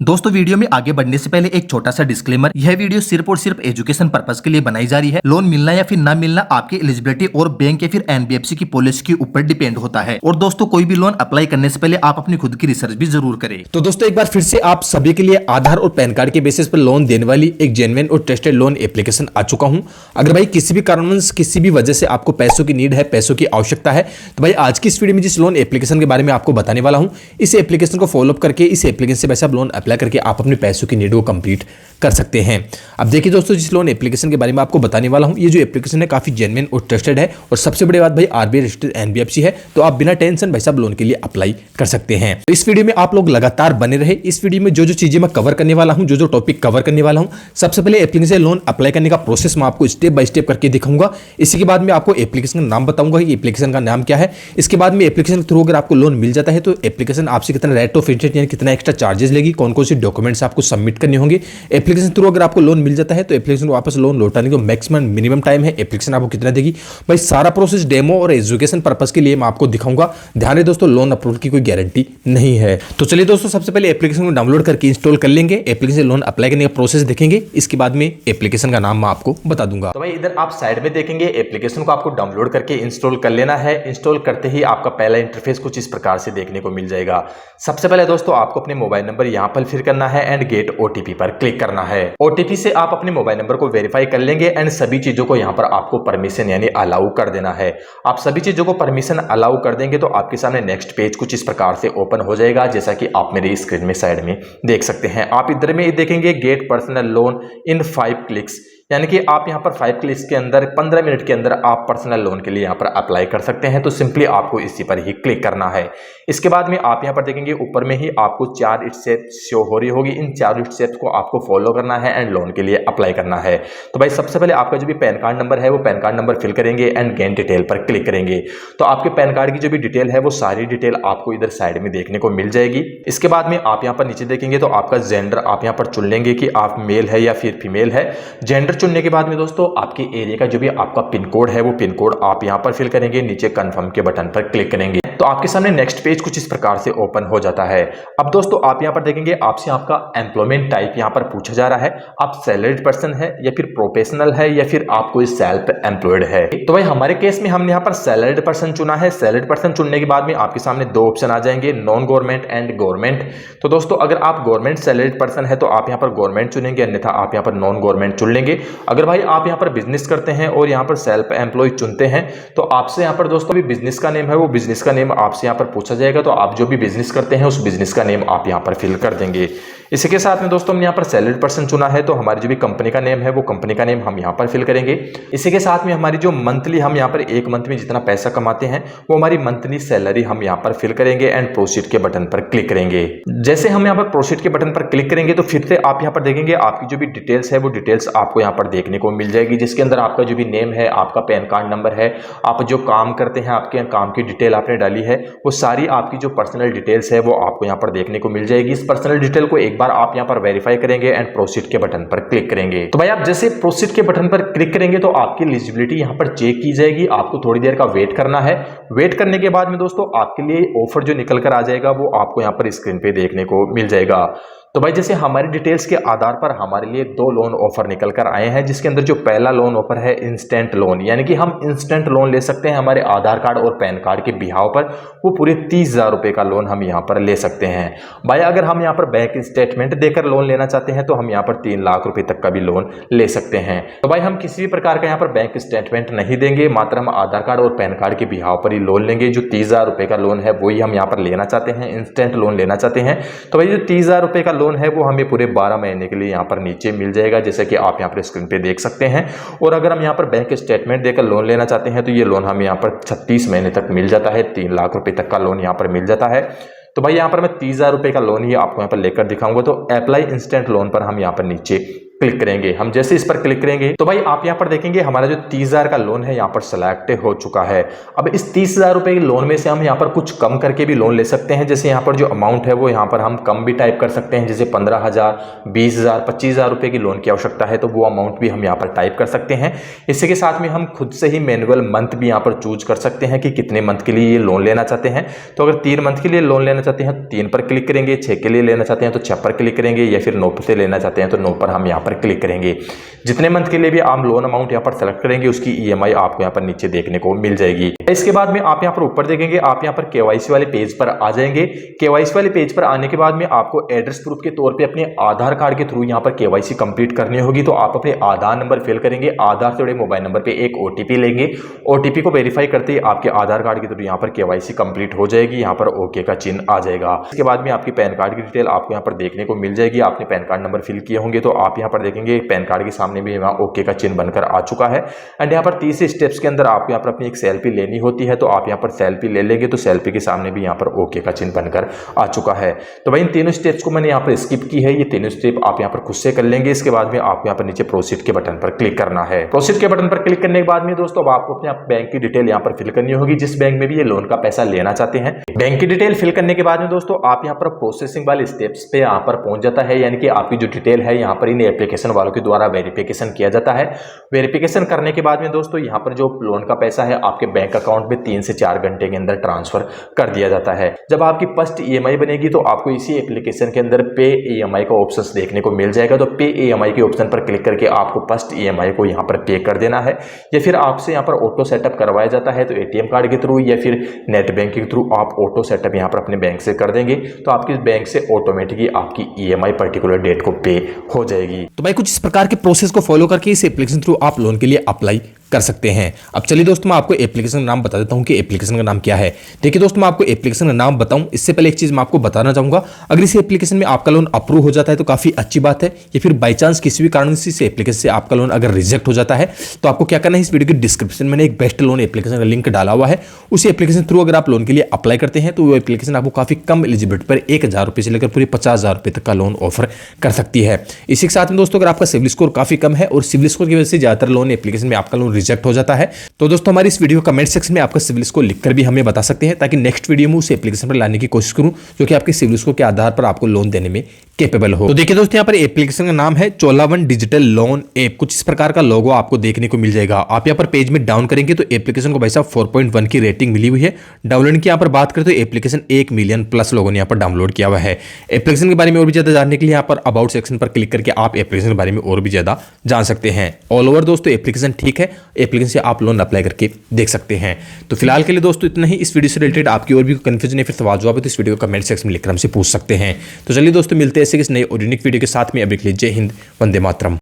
दोस्तों वीडियो में आगे बढ़ने से पहले एक छोटा सा डिस्क्लेमर, यह वीडियो सिर्फ और सिर्फ एजुकेशन पर्पस के लिए बनाई जा रही है। लोन मिलना या फिर ना मिलना आपकी एलिजिबिलिटी और बैंक या फिर एनबीएफसी की पॉलिसी के ऊपर डिपेंड होता है। और दोस्तों कोई भी लोन अप्लाई करने से पहले आप अपनी खुद की रिसर्च भी जरूर करें। तो दोस्तों एक बार फिर से आप सभी के लिए आधार और पैन कार्ड के बेसिस पर लोन देने वाली एक जेन्युइन और ट्रस्टेड लोन एप्लीकेशन आ चुका हूं। अगर भाई किसी भी कारणवश किसी भी वजह से आपको पैसों की नीड है, पैसों की आवश्यकता है, तो भाई आज की इस वीडियो में जिस लोन एप्लीकेशन के बारे में आपको बताने वाला हूं, इस एप्लीकेशन को फॉलोअप करके इस एप्लीकेशन से वैसे आप लोन अप्लाई करके आप अपने पैसों की नीड को कंप्लीट कर सकते हैं। अब देखिए दोस्तों, जिस लोन एप्लीकेशन के बारे में आपको बताने वाला हूं, ये जो एप्लीकेशन है काफी जेन्युइन और ट्रस्टेड है और सबसे बड़ी बात भाई आरबीआई रजिस्टर्ड एनबीएफसी है, तो आप बिना टेंशन भाई साहब लोन के लिए अप्लाई कर सकते हैं। तो इस वीडियो में आप लोग लगातार बने रहे। इस वीडियो में जो जो चीजें मैं कवर करने वाला हूं, जो जो टॉपिक कवर करने वाला हूं, सबसे पहले एप्लीकेशन लोन अप्लाई करने का प्रोसेस मैं आपको स्टेप बाय स्टेप करके दिखाऊंगा। इसी के बाद में आपको एप्लीकेशन का नाम बताऊंगा कि एप्लीकेशन का नाम क्या है। इसके बाद में एप्लीकेशन के थ्रू अगर आपको लोन मिल जाता है तो एप्लीकेशन आपसे कितना रेट ऑफ इंटरेस्ट यानी कितना एक्स्ट्रा चार्जेस लेगी, कौन कौन से डॉक्यूमेंट्स आपको सबमिट करने होंगे। एप्लीकेशन थ्रू अगर आपको लोन मिल जाता है तो एप्लीकेशन को वापस लोन लौटाने का मैक्सिमम मिनिमम टाइम है, एप्लीकेशन आपको कितना देगी, भाई सारा प्रोसेस डेमो और एजुकेशन पर्पस के लिए मैं आपको दिखाऊंगा। ध्यान रहे दोस्तों, लोन अप्रूवल की कोई गारंटी नहीं है। तो चलिए दोस्तों, सबसे पहले एप्लीकेशन को डाउनलोड करके इंस्टॉल कर लेंगे, एप्लीकेशन लोन अप्लाई करने का प्रोसेस देखेंगे, इसके बाद में एप्लीकेशन का नाम मैं आपको बता दूंगा। तो भाई इधर आप साइड में देखेंगे एप्लीकेशन को आपको डाउनलोड करके इंस्टॉल कर लेना है। इंस्टॉल करते ही आपका पहला इंटरफेस कुछ इस प्रकार से देखने को मिल जाएगा। सबसे पहले दोस्तों आपको अपने मोबाइल नंबर यहां पर फिल करना है एंड गेट ओटीपी पर क्लिक करना है। ओटीपी से आप अपने मोबाइल नंबर को वेरीफाई कर लेंगे एंड सभी चीजों को यहां पर आपको परमिशन यानी अलाउ कर देना है। आप सभी चीजों को परमिशन अलाउ कर देंगे तो आपके सामने नेक्स्ट पेज कुछ इस प्रकार से ओपन हो जाएगा, जैसा कि आप मेरी स्क्रीन में साइड में देख सकते हैं। आप इधर में देखेंगे get personal loan in 5 clicks, यानी कि आप यहां पर 5 क्लिक्स के अंदर 15 मिनट के अंदर आप पर्सनल लोन के लिए यहां पर अप्लाई कर सकते हैं। तो सिंपली आपको इसी पर ही क्लिक करना है। इसके बाद में आप यहां पर देखेंगे ऊपर में ही आपको 4 स्टेप्स शो हो रही होगी। इन 4 स्टेप्स को आपको फॉलो करना है एंड लोन के लिए अप्लाई करना है। तो भाई सबसे पहले आपका जो भी पैन कार्ड नंबर है वो पैन कार्ड नंबर फिल करेंगे एंड गेट डिटेल पर क्लिक करेंगे। तो आपके पैन कार्ड की जो भी डिटेल है वो सारी डिटेल आपको इधर साइड में देखने को मिल जाएगी। इसके बाद में आप यहां पर नीचे देखेंगे तो आपका जेंडर आप यहां पर चुन लेंगे कि आप मेल है या फिर फीमेल है। जेंडर चुनने के बाद में दोस्तों आपके एरिया का जो भी आपका पिन कोड है वो पिन कोड आप यहां पर फिल करेंगे, नीचे कंफर्म के बटन पर क्लिक करेंगे तो आपके सामने नेक्स्ट पेज कुछ इस प्रकार से ओपन हो जाता है। अब दोस्तों आप यहां पर देखेंगे आपसे आपका एम्प्लॉयमेंट टाइप यहां पर पूछा जा रहा है, आप सैलरीड पर्सन है या फिर प्रोफेशनल है या फिर आप कोई सेल्फ एम्प्लॉयड है। तो भाई हमारे केस में हमने यहां पर सैलरीड पर्सन चुना है। सैलरीड पर्सन चुनने के बाद में आपके सामने 2 ऑप्शन आ जाएंगे, नॉन गवर्नमेंट एंड गवर्नमेंट। तो दोस्तों अगर आप गवर्नमेंट सैलरीड पर्सन है तो आप यहां पर गवर्नमेंट चुनेंगे, अन्यथा आप यहां पर नॉन गवर्नमेंट चुन लेंगे। अगर भाई आप यहां पर बिजनेस करते हैं और यहां पर सेल्फ एम्प्लॉय चुनते हैं तो आपसे यहां पर दोस्तों भी बिजनेस का नेम है वो बिजनेस का नेम आपसे यहां पर पूछा जाएगा। तो आप जो भी बिजनेस करते हैं उस बिजनेस का नेम आप यहां पर फिल कर देंगे। इसी के साथ में दोस्तों हमने यहाँ पर सैलरीड पर्सन चुना है तो हमारी जो भी कंपनी का नेम है वो कंपनी का नेम हम यहाँ पर फिल करेंगे। इसी के साथ में हमारी जो मंथली हम यहाँ पर एक मंथ में जितना पैसा कमाते हैं वो हमारी मंथली सैलरी हम यहाँ पर फिल करेंगे एंड प्रोसीड के बटन पर क्लिक करेंगे। जैसे हम यहाँ पर प्रोसीड के बटन पर क्लिक करेंगे तो फिर से आप यहाँ पर देखेंगे आपकी जो भी डिटेल्स है वो डिटेल्स आपको यहाँ पर देखने को मिल जाएगी, जिसके अंदर आपका जो भी नेम है, आपका पैन कार्ड नंबर है, आप जो काम करते हैं, आपके काम की डिटेल आपने डाली है, वो सारी आपकी जो पर्सनल डिटेल्स है वो आपको यहाँ पर देखने को मिल जाएगी। इस पर्सनल डिटेल को एक बार आप यहाँ पर वेरीफाई करेंगे एंड प्रोसीड के बटन पर क्लिक करेंगे। तो भाई आप जैसे प्रोसीड के बटन पर क्लिक करेंगे तो आपकी एलिजिबिलिटी यहाँ पर चेक की जाएगी। आपको थोड़ी देर का वेट करना है। वेट करने के बाद में दोस्तों आपके लिए ऑफर जो निकल कर आ जाएगा वो आपको यहाँ पर स्क्रीन पे देखने को मिल जाएगा। तो भाई जैसे हमारी डिटेल्स के आधार पर हमारे लिए 2 लोन ऑफर निकल कर आए हैं, जिसके अंदर जो पहला लोन ऑफर है इंस्टेंट लोन, यानी कि हम इंस्टेंट लोन ले सकते हैं हमारे आधार कार्ड और पैन कार्ड के बिहाव पर। वो पूरे 30,000 रुपए का लोन हम यहाँ पर ले सकते हैं। भाई अगर हम यहाँ पर बैंक स्टेटमेंट देकर लोन लेना चाहते हैं तो हम यहाँ पर 3 लाख रुपए तक का भी लोन ले सकते हैं। तो भाई हम किसी भी प्रकार का यहाँ पर बैंक स्टेटमेंट नहीं देंगे, मात्र हम आधार कार्ड और पैन कार्ड के बिहाव पर ही लोन लेंगे। जो 30,000 रुपए का लोन है वही हम यहाँ पर लेना चाहते हैं, इंस्टेंट लोन लेना चाहते हैं। तो भाई जो 30,000 रुपए का लोन है वो हमें पूरे 12 महीने के लिए यहाँ पर नीचे मिल जाएगा, जैसे कि आप यहाँ पर स्क्रीन पे देख सकते हैं। और अगर हम यहाँ पर बैंक स्टेटमेंट देकर लोन लेना चाहते हैं तो ये लोन हमें यहाँ पर 36 महीने तक मिल जाता है, 3 लाख रुपए तक का लोन यहाँ पर मिल जाता है। तो भाई यहाँ पर मैं 30,000 रुपए का लोन ही आपको यहाँ पर लेकर दिखाऊंगा। तो अप्लाई इंस्टेंट लोन पर हम यहाँ पर नीचे क्लिक करेंगे। हम जैसे इस पर क्लिक करेंगे तो भाई आप यहाँ पर देखेंगे हमारा जो 30,000 का लोन है यहाँ पर सिलेक्ट हो चुका है। अब इस 30,000 रुपए के लोन में से हम यहाँ पर कुछ कम करके भी लोन ले सकते हैं। जैसे यहाँ पर जो अमाउंट है वो यहाँ पर हम कम भी टाइप कर सकते हैं, जैसे 15,000, 20,000, 25,000 रुपए की लोन की आवश्यकता है तो वो अमाउंट भी हम यहाँ पर टाइप कर सकते हैं। इसी के साथ में हम खुद से ही मैनुअल मंथ भी यहाँ पर चूज कर सकते हैं कि कितने मंथ के लिए ये लोन लेना चाहते हैं। तो अगर 3 मंथ के लिए लोन लेना चाहते हैं तो 3 पर क्लिक करेंगे, 6 के लिए लेना चाहते हैं तो 6 पर क्लिक करेंगे, या फिर 9 से लेना चाहते हैं तो 9 पर हम यहाँ पर क्लिक करेंगे। जितने मंथ के लिए भी आप लोन अमाउंट यहाँ पर सेलेक्ट करेंगे उसकी ईएमआई आपको यहाँ पर नीचे देखने को मिल जाएगी। इसके बाद में आप यहाँ पर ऊपर देखेंगे, आप यहाँ पर केवाईसी वाले पेज पर आ जाएंगे। केवाईसी वाले पेज पर आने के बाद में आपको एड्रेस प्रूफ के तौर पे अपने आधार कार्ड के थ्रू यहाँ पर केवाईसी कंप्लीट करनी होगी। तो आप अपने आधार नंबर फिल करेंगे, आधार से जुड़े मोबाइल नंबर पे एक ओटीपी लेंगे। ओटीपी को वेरीफाई करते ही आपके आधार कार्ड के थ्रू यहाँ पर केवाईसी कंप्लीट हो जाएगी। यहाँ पर ओके का चिन्ह आ जाएगा। इसके बाद में आपकी पैन कार्ड की डिटेल आपको यहाँ पर देखने को मिल जाएगी। आपने पैन कार्ड नंबर फिल किए होंगे तो आप यहाँ पर देखेंगे पैन कार्ड के सामने भी वहाँ ओके का चिन्ह बनकर आ चुका है। एंड यहाँ पर तीसरे स्टेप्स के अंदर आपको यहाँ पर अपनी एक सेल्फी लेनी होती है, तो आप यहाँ पर सेल्फी ले लेंगे तो सेल्फी के सामने भी यहाँ पर ओके का चिन्ह बनकर आ चुका है। तो भाई इन तीनों स्टेप्स को मैंने यहाँ पर स्किप की है, ये तीनों स्टेप आप यहाँ पर खुद से कर लेंगे। इसके बाद में आपको यहाँ पर नीचे प्रोसीड के बटन पर क्लिक करना है। प्रोसीड के बटन पर क्लिक करने के बाद में दोस्तों अब आपको अपने बैंक की डिटेल यहाँ पर फिल करनी होगी, जिस बैंक में भी ये लोन का पैसा लेना चाहते हैं। बैंक की डिटेल फिल करने के बाद में दोस्तों आप यहाँ पर प्रोसेसिंग वाले स्टेप्स पे यहाँ पर पहुंच जाता है, यानी कि आपकी जो डिटेल है यहाँ पर इन एप्लीकेशन वालों के द्वारा वेरिफिकेशन किया जाता है। वेरिफिकेशन करने के बाद में दोस्तों यहाँ पर जो लोन का पैसा है आपके बैंक अकाउंट में 3 से 4 घंटे के अंदर ट्रांसफर कर दिया जाता है। जब आपकी फर्स्ट ईएमआई बनेगी तो आपको इसी एप्लीकेशन के अंदर पे ईएमआई का ऑप्शन देखने को मिल जाएगा। तो पे ईएमआई के ऑप्शन पर क्लिक करके आपको फर्स्ट ईएमआई को यहाँ पर पे कर देना है, या फिर आपसे यहाँ पर ऑटो सेटअप करवाया जाता है तो एटीएम कार्ड के थ्रू या फिर नेट बैंकिंग के थ्रू आप ऑटो सेटअप यहाँ पर अपने बैंक से कर देंगे तो आपके बैंक से ऑटोमेटिकली आपकी ईएमआई पर्टिकुलर डेट को पे हो जाएगी। तो भाई कुछ इस प्रकार के प्रोसेस को फॉलो करके इस एप्लीकेशन थ्रू आप लोन के लिए अप्लाई कर सकते हैं। अब चलिए दोस्तों मैं आपको एप्लीकेशन का नाम बता देता हूं कि एप्लीकेशन का नाम क्या है। देखिए दोस्तों मैं आपको एप्लीकेशन का नाम बताऊं इससे पहले एक चीज मैं आपको बताना चाहूंगा, अगर इस एप्लीकेशन में आपका लोन अप्रूव हो जाता है तो काफी अच्छी बात है, या फिर बाई चांस किसी भी कारण से इस एप्लीकेशन से आपका लोन अगर रिजेक्ट हो जाता है तो आपको क्या करना है, इस वीडियो के डिस्क्रिप्शन में एक बेस्ट लोन एप्लीकेशन का लिंक डाला हुआ है। उस एप्लीकेशन थ्रू अगर आप लोन के लिए अप्लाई करते हैं तो वो एप्लीकेशन आपको काफी कम एलिजिबिलिटी पर 1,000 रुपए से लेकर पूरे 50,000 रुपए तक का लोन ऑफर कर सकती है। इसी के साथ में दोस्तों अगर आपका सिविल स्कोर काफी कम है और सिविल स्कोर की वजह से ज्यादातर लोन एप्लीकेशन में आपका लोन रिजेक्ट हो जाता है, तो दोस्तों हमारी इस वीडियो कमेंट सेक्शन में आपका सिविल स्कोर लिखकर भी हमें बता सकते हैं, ताकि नेक्स्ट वीडियो में उस एप्लीकेशन पर लाने की कोशिश करूं जो कि आपके सिविल स्कोर के आधार पर आपको लोन देने में कैपेबल हो। तो देखिए दोस्तों यहाँ पर एप्लीकेशन का नाम है चोलावन डिजिटल लोन ऐप। कुछ इस प्रकार का लोगो आपको देखने को मिल जाएगा। आप यहाँ पर पेज में डाउन करेंगे तो एप्लीकेशन को भाई साहब 4.1 की रेटिंग मिली हुई है। डाउनलोड की यहाँ पर बात करें तो एप्लीकेशन 1 मिलियन प्लस लोगों ने यहाँ पर डाउनलोड किया हुआ है। एप्लीकेशन के बारे में और भी ज्यादा जानने के लिए यहाँ पर अबाउट सेक्शन पर क्लिक करके आप एप्लीकेशन के बारे में और भी ज्यादा जान सकते हैं। ऑल ओवर दोस्तों एप्लीकेशन ठीक है, एप्लीकेशन से आप लोन अप्लाई करके देख सकते हैं। तो फिलहाल के लिए दोस्तों इतना ही। इस वीडियो से रिलेटेड आपकी और भी कंफ्यूजन है फिर सवाल जवाब है तो इस वीडियो को कमेंट सेक्शन में लिखकर हमसे पूछ सकते हैं। तो चलिए दोस्तों मिलते हैं ऐसे किसी नए और यूनिक वीडियो के साथ में। अभी के लिए जय हिंद, वंदे मातरम।